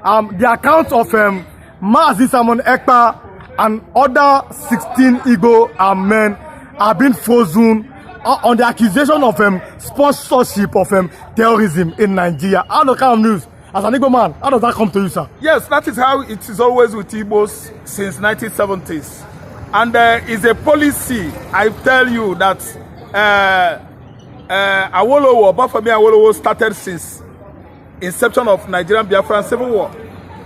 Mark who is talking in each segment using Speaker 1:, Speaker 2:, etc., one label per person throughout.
Speaker 1: the account of Mazi Simon Ekpa and other 16 Igbo men have been frozen on the accusation of sponsorship of terrorism in Nigeria. How does that news? As an Igbo man, how does that come to you, sir?
Speaker 2: Yes, that is how it is always with Igbos since 1970s. And it's a policy, I tell you, that Awolowo, Obafemi Awolowo, started since inception of Nigerian Biafran Civil War.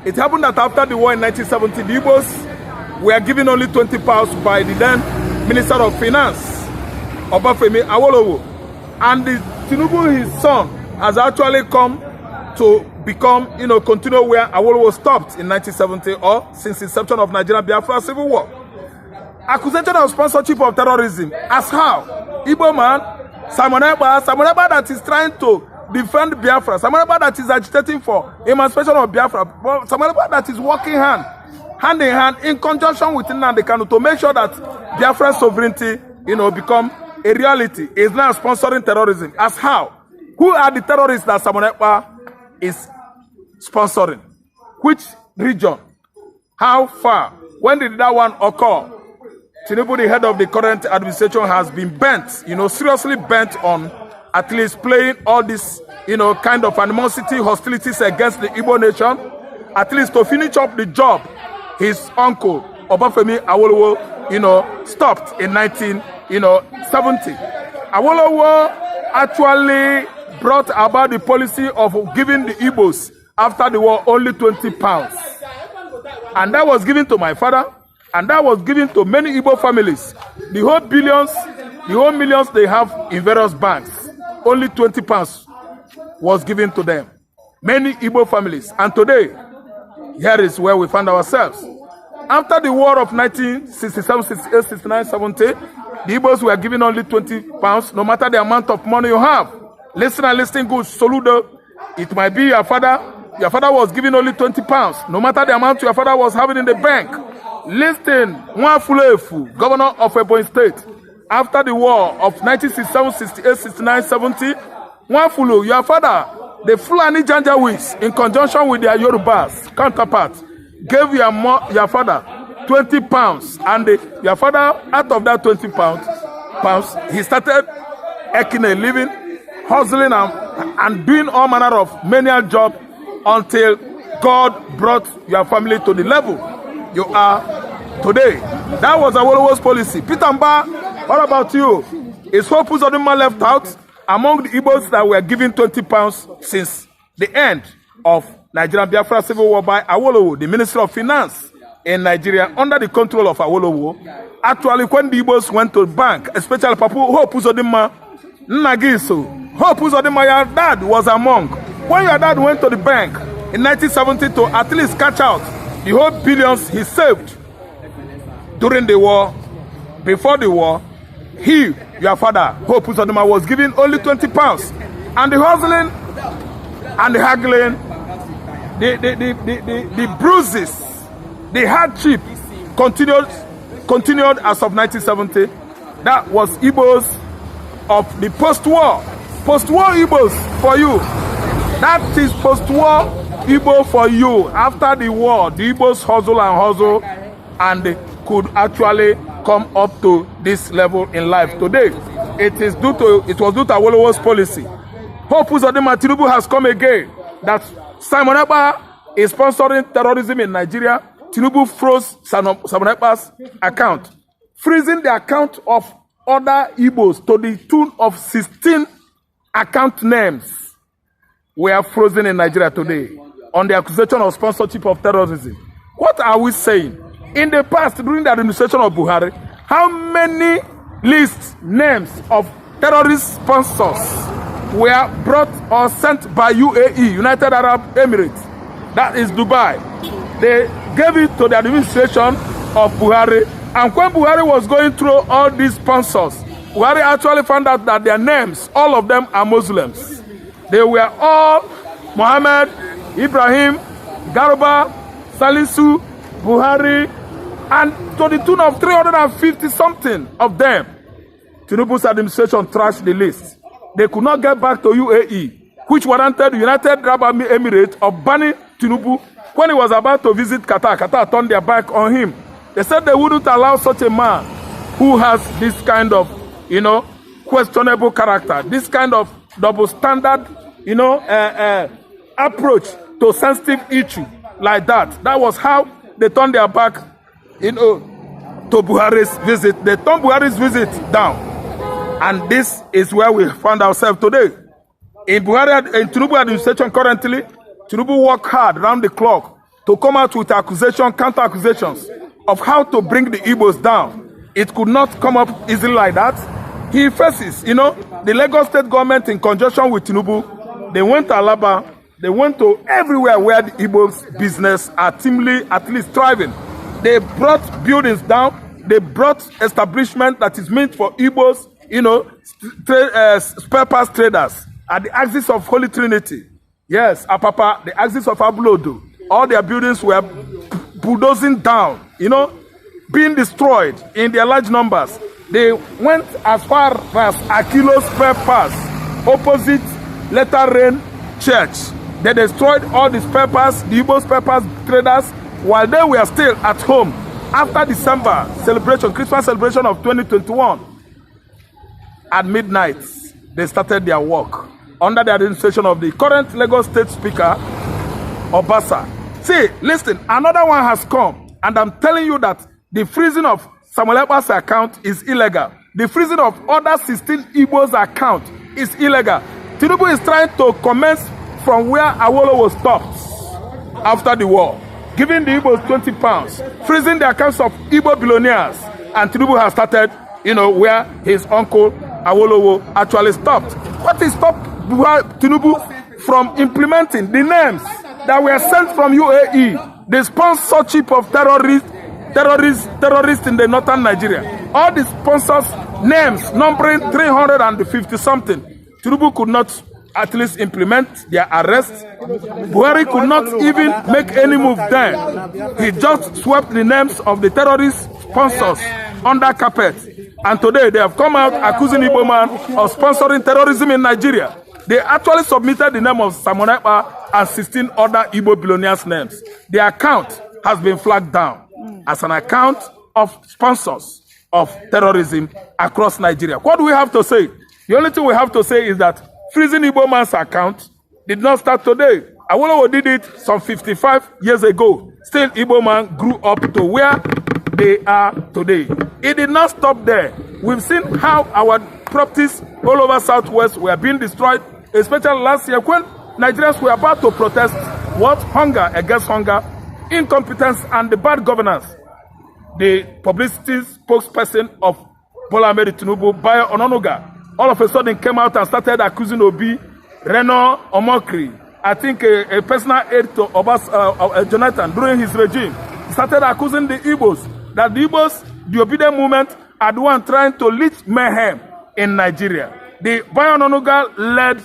Speaker 2: It happened that after the war in 1970, the Igbos were given only 20 pounds by the then Minister of Finance, Obafemi Awolowo. And the Tinubu, his son, has actually come to become, continue where Awolowo stopped in 1970 or since inception of Nigerian Biafra Civil War. Accusation of sponsorship of terrorism. As how? Igbo man, Simon Ekpa that is trying to defend Biafra, Simon Ekpa that is agitating for emancipation of Biafra, Simon Ekpa that is working hand in hand in conjunction with Nnamdi Kanu to make sure that Biafra sovereignty, become a reality, is now sponsoring terrorism. As how? Who are the terrorists that Simon Ekpa is sponsoring? Which region? How far? When did that one occur? Tinubu, the head of the current administration, has been bent, seriously bent on at least playing all this, kind of animosity, hostilities against the Igbo nation, at least to finish up the job his uncle, Obafemi Awolowo, stopped in 1970. Awolowo actually brought about the policy of giving the Igbos after the war only 20 pounds. And that was given to my father, and that was given to many Igbo families. The whole millions they have in various banks, only 20 pounds was given to them. Many Igbo families. And today, here is where we find ourselves. After the war of 1967, 68, 69, 70, the Igbos were given only 20 pounds, no matter the amount of money you have. Listen and listen good, Soludo. It might be your father. Your father was given only 20 pounds, no matter the amount your father was having in the bank. Listen, Nwafulefu, governor of Ebonyi State, after the war of 1967, 68, 69, 70, Nwafulu, your father, the Fulani Janjaweeds, in conjunction with their Yorubas counterparts, gave your father 20 pounds. And your father, out of that 20 pounds, he started eking a living, hustling and doing all manner of menial job until God brought your family to the level you are today. That was Awolowo's policy. Peter Mba, what about you? Is Hope Uzodinma left out among the Igbos that were given 20 pounds since the end of Nigerian Biafra Civil War by Awolowo, the Minister of Finance in Nigeria, under the control of Awolowo? Actually, when the Igbos went to the bank, especially Papu Hope Uzodinma, Nnagiso, Hope Uzodinma, your dad was among. When your dad went to the bank in 1970 to at least catch out the whole billions he saved during the war, before the war, he, your father, Hope Uzodinma, was given only 20 pounds. And the hustling and the haggling, the bruises, the hardship continued as of 1970. That was Igbos of the post-war. Post-war Igbos for you. That is post-war Igbo for you. After the war, the Igbos hustle and they could actually come up to this level in life today. It was due to Awolowo's policy. Hope Uzodinma Tinubu has come again that Simon Ekpa is sponsoring terrorism in Nigeria. Tinubu froze Simon Ekpa's account, freezing the account of other Igbos to the tune of 16 account names were frozen in Nigeria today on the accusation of sponsorship of terrorism. What are we saying? In the past, during the administration of Buhari, how many lists, names of terrorist sponsors were brought or sent by UAE, United Arab Emirates? That is Dubai. They gave it to the administration of Buhari. And when Buhari was going through all these sponsors, Buhari actually found out that their names, all of them are Muslims. They were all Muhammad, Ibrahim, Garba, Salisu, Buhari, and to the tune of 350 something of them. Tinubu's administration trashed the list. They could not get back to UAE, which warranted United Arab Emirates of banning Tinubu. When he was about to visit Qatar, Qatar turned their back on him. They said they wouldn't allow such a man who has this kind of, questionable character, this kind of double standard, approach to sensitive issue like that. That was how they turned their back, to Buhari's visit. They turned Buhari's visit down. And this is where we found ourselves today. In Tinubu administration currently, Tinubu work hard around the clock to come out with counter accusations of how to bring the Igbos down. It could not come up easily like that. He faces, the Lagos state government in conjunction with Tinubu. They went to Alaba, they went to everywhere where the Igbos business are teamly at least thriving. They brought buildings down, they brought establishment that is meant for Igbos, spare parts traders at the axis of Holy Trinity. Yes, Apapa, the axis of Abulodo. All their buildings were bulldozing down, being destroyed in their large numbers. They went as far as Akilo's spare parts, opposite Letter Rain Church. They destroyed all the spare parts, the Igbo spare parts traders, while they were still at home after December celebration, Christmas celebration of 2021. At midnight, they started their work under the administration of the current Lagos State Speaker, Obasa. See, listen, another one has come, and I'm telling you that the freezing of Samuel Ekpa's account is illegal. The freezing of other 16 Igbo's account is illegal. Tinubu is trying to commence from where Awolowo stopped after the war, giving the Igbos 20 pounds, freezing the accounts of Igbo billionaires, and Tinubu has started, where his uncle Awolowo actually stopped. What is stopped Tinubu from implementing the names that were sent from UAE, the sponsorship of terrorists in the northern Nigeria? All the sponsors' names numbering 350 something. Tinubu could not at least implement their arrest. Buhari could not even make any move then. He just swept the names of the terrorist sponsors under carpet. And today they have come out accusing Igbo man of sponsoring terrorism in Nigeria. They actually submitted the name of Samuel Ekpa and 16 other Igbo billionaires' names. The account has been flagged down as an account of sponsors of terrorism across Nigeria. What do we have to say? The only thing we have to say is that freezing Igbo man's account did not start today. Awolowo did it some 55 years ago. Still, Igbo man grew up to where they are today. It did not stop there. We've seen how our properties all over Southwest were being destroyed, especially last year when Nigerians were about to protest hunger against hunger, incompetence, and the bad governance. The publicity spokesperson of Bola Ahmed Tinubu, Bayo Ononuga, all of a sudden came out and started accusing Obi, Reno, Omokri, I think a personal aide to Jonathan during his regime, started accusing the Igbos that the Igbos, the obedient movement, are the one trying to lead mayhem in Nigeria. The Bayo Ononuga led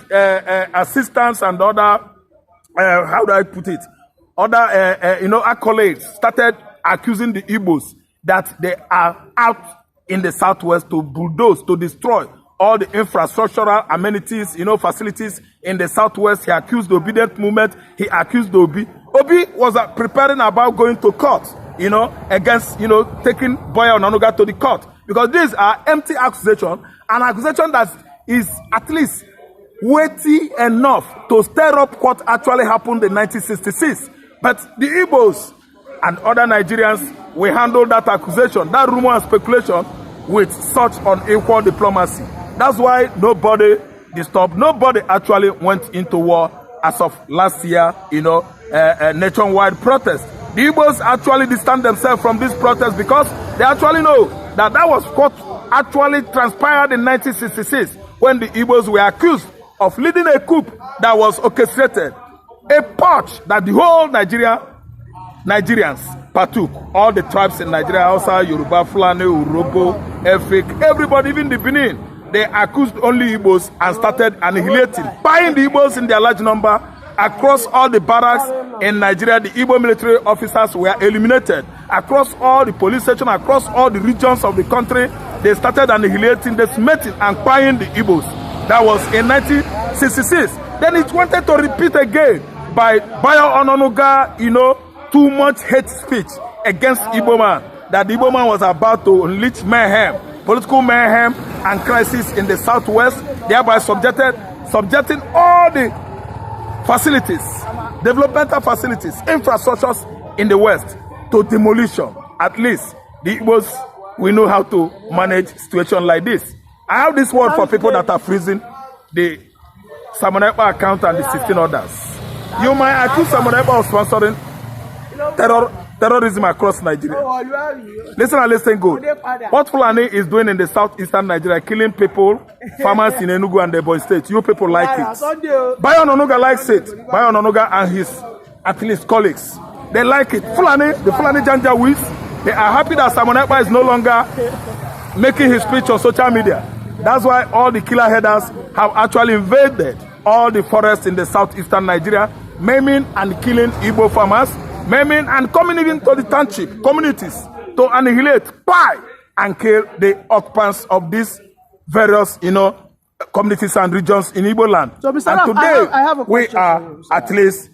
Speaker 2: assistants and other, how do I put it, other accolades started accusing the Igbos that they are out in the Southwest to bulldoze, to destroy all the infrastructural amenities, facilities in the Southwest. He accused the obedient movement. He accused Obi. Obi was preparing about going to court, against, taking Bayo Ononuga to the court. Because these are empty accusations, an accusation that is at least weighty enough to stir up what actually happened in 1966. But the Igbos and other Nigerians will handle that accusation, that rumor and speculation with such unequal diplomacy. That's why nobody disturbed, nobody actually went into war as of last year, nationwide protest. The Igbos actually distanced themselves from this protest because they actually know that that was what actually transpired in 1966 when the Igbos were accused of leading a coup that was orchestrated, a purge that the whole Nigerians partook. All the tribes in Nigeria, Hausa, Yoruba, Fulani, Urobo, Efik, everybody, even the Benin, they accused only Igbos and started annihilating, buying the Igbos in their large number across all the barracks in Nigeria. The Igbo military officers were eliminated across all the police stations, across all the regions of the country. They started annihilating, decimating, and buying the Igbos. That was in 1966. Then it wanted to repeat again by Bayo Ononuga, you know, too much hate speech against Igbo man, that the Igbo man was about to unleash mayhem, political mayhem and crisis in the southwest, thereby subjecting all the facilities, developmental facilities, infrastructures in the west to demolition. At least the Igbos, we know how to manage situation like this. I have this word for people that are freezing the Simon Ekpa account and the 16 others. You might accuse Simon Ekpa of sponsoring terrorism across Nigeria. Listen and listen good. What Fulani is doing in the southeastern Nigeria, killing people, farmers in Enugu and the Ebonyi State, you people like it. Bayo Ononuga likes it. Bayo Ononuga and his, at least, colleagues, they like it. Fulani, the Fulani Janja Wiz, they are happy that Simon Ekpa is no longer making his speech on social media. That's why all the killer headers have actually invaded all the forests in the southeastern Nigeria, maiming and killing Igbo farmers, maiming and coming even to the township communities to annihilate, buy, and kill the occupants of these various, you know, communities and regions in Igbo land. So, Mr. And today, I have a we are, at least,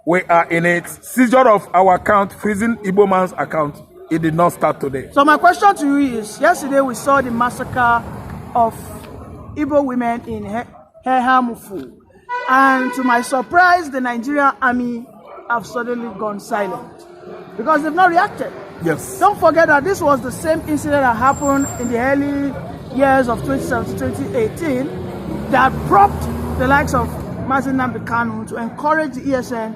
Speaker 2: we are in it. Seizure of our account, freezing Igbo man's account, it did not start today. So my question to you is, yesterday we saw the massacre of Igbo women in Hehamufu. And to my surprise, the Nigerian army have suddenly gone silent because they've not reacted. Yes. Don't forget that this was the same incident that happened in the early years of 2017-2018 that prompted the likes of Mazi Nnamdi Kanu to encourage the ESN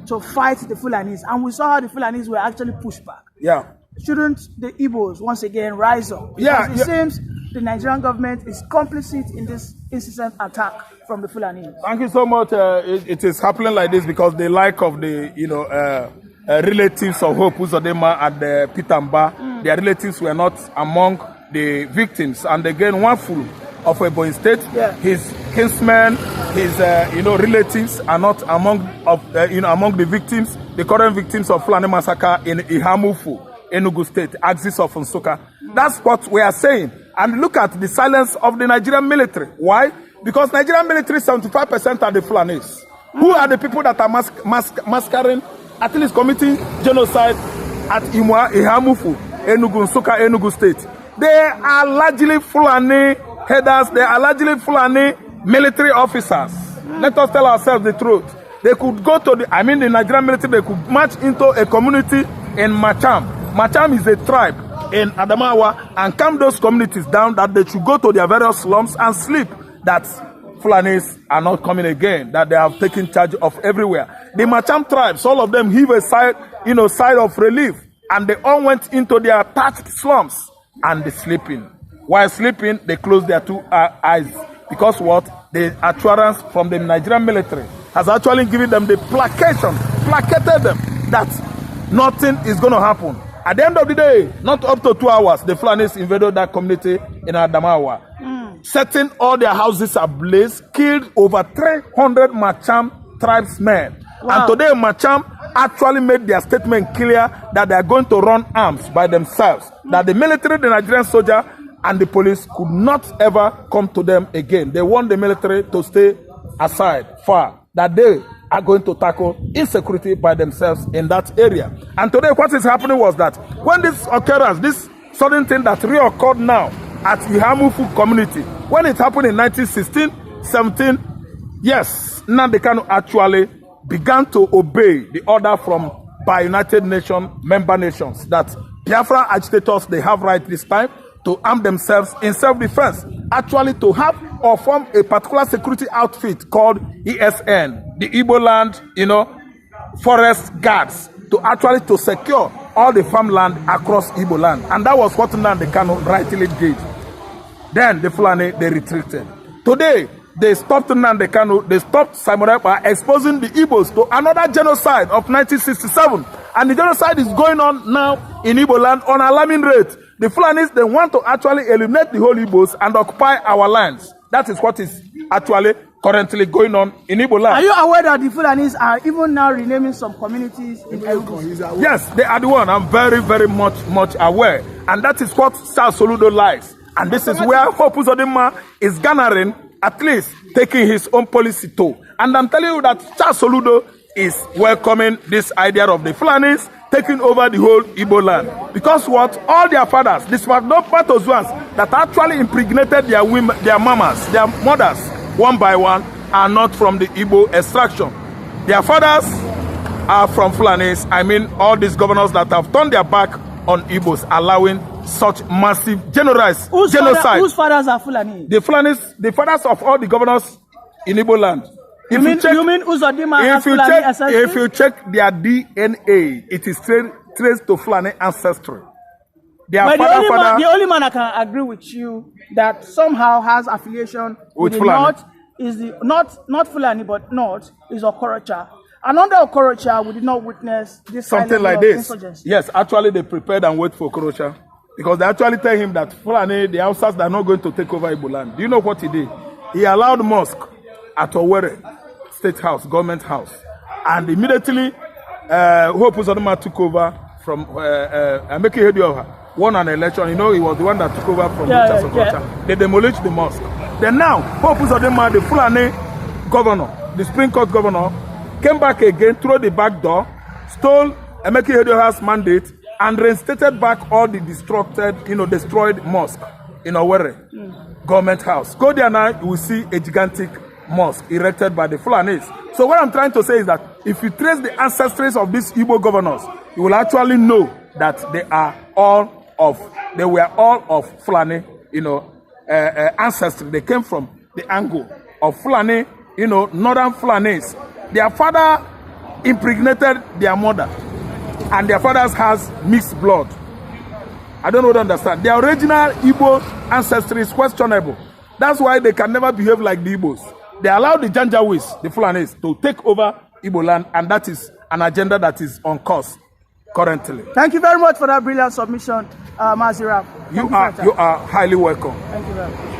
Speaker 2: to fight the Fulanis. And we saw how the Fulanis were actually pushed back. Yeah. Shouldn't the Igbos once again rise up? Because it seems the Nigerian government is complicit in this incessant attack from the Fulani. Thank you so much. It is happening like this because the like of the, you know, relatives of Hope Uzodinma and Pitamba, their relatives were not among the victims. And again, one fool of Ebonyi State, his kinsmen, his you know, relatives are not among you know, among the victims, the current victims of Fulani massacre in Ihamufu, Enugu State, axis of Nsukka. That's what we are saying. And look at the silence of the Nigerian military. Why? Because Nigerian military, 75% are the Fulanis. Who are the people that are masquerading, at least committing genocide at Ihamufu, Enugu, Nsukka, Enugu State? They are largely Fulani headers. They are largely Fulani military officers. Let us tell ourselves the truth. They could go to the, I mean the Nigerian military, they could march into a community in Macham. Macham is a tribe in Adamawa, and calm those communities down that they should go to their various slums and sleep. That Fulanis are not coming again, that they have taken charge of everywhere. The Macham tribes, all of them heave a sigh, you know, sigh of relief, and they all went into their thatched slums and they sleeping. While sleeping, they closed their two eyes because what? The assurance from the Nigerian military has actually given them the placated them that nothing is going to happen. At the end of the day, not up to 2 hours, the Fulanis invaded that community in Adamawa, setting all their houses ablaze, killed over 300 Macham tribesmen. Wow. And today, Macham actually made their statement clear that they are going to run arms by themselves, that the military, the Nigerian soldier, and the police could not ever come to them again. They want the military to stay aside, far, that they are going to tackle insecurity by themselves in that area. And today what is happening was that when this occurrence, this sudden thing that reoccurred now at Ihamufu community, when it happened in 1916, 17, yes, Nnamdi Kanu actually began to obey the order by United Nations member nations that Biafra agitators, they have right this time to arm themselves in self-defense, actually to have or form a particular security outfit called ESN, the Igbo land, you know, forest guards, to secure all the farmland across Igbo land. And that was what Nnamdi Kanu rightly did. Then the Fulani, they retreated. Today, they stopped Nnamdi Kanu, they stopped Simon Ekpa, exposing the Igbos to another genocide of 1967. And the genocide is going on now in Igbo land on alarming rate. The Fulanis, they want to actually eliminate the whole Igbos and occupy our lands. That is what is actually currently going on in Igbo land. Are you aware that the Fulanis are even now renaming some communities in Enugu? Yes, they are the one. I'm very, very much aware. And that is what Charles Soludo likes. And this is where Hope Uzodinma is garnering, at least taking his own policy too. And I'm telling you that Charles Soludo is welcoming this idea of the Fulanis taking over the whole Igbo land. Because what? All their fathers, the Spartanopatos ones that actually impregnated their women, their mamas, their mothers, one by one, are not from the Igbo extraction. Their fathers are from Fulanis. I mean, all these governors that have turned their back on Igbos, allowing such massive genocide.
Speaker 3: Whose fathers are Fulani?
Speaker 2: The Fulanis, the fathers of all the governors in Igbo land.
Speaker 3: You mean Uzodinma has Fulani ancestry?
Speaker 2: If you check their DNA, it is traced to Fulani ancestry.
Speaker 3: But the only man I can agree with you that somehow has affiliation with the
Speaker 2: Fulani.
Speaker 3: North is the not Fulani but North is Okorocha. And under Okorocha, we did not witness this
Speaker 2: something like this.
Speaker 3: Insurgency.
Speaker 2: Yes, actually they prepared and wait for Okorocha because they actually tell him that Fulani, the Hausas, they are not going to take over Igbo land. Do you know what he did? He allowed mosque at Owerri State House, government house, and immediately Hope Uzodinma took over from Emeka Ihedioha, won an election. You know, he was the one that took over from Okorocha. They demolished the mosque. Then now, Hope Uzodinma, the Fulani governor, the Supreme Court governor, came back again through the back door, stole Emeka Ihedioha's mandate, and reinstated back all the destroyed mosque in Owerri, government house. Go there now, you will see a gigantic mosque erected by the Fulanis. So what I'm trying to say is that if you trace the ancestries of these Igbo governors, you will actually know that they were all of Fulani, ancestry. They came from the angle of Fulani, northern Fulanis. Their father impregnated their mother, and their fathers has mixed blood. I don't know what to understand. Their original Igbo ancestry is questionable. That's why they can never behave like the Igbos. They allow the Janjaweeds, the Fulanis, to take over Igbo land, and that is an agenda that is on course currently.
Speaker 3: Thank you very much for that brilliant submission, Maziraf.
Speaker 2: You are highly welcome.
Speaker 3: Thank you very much.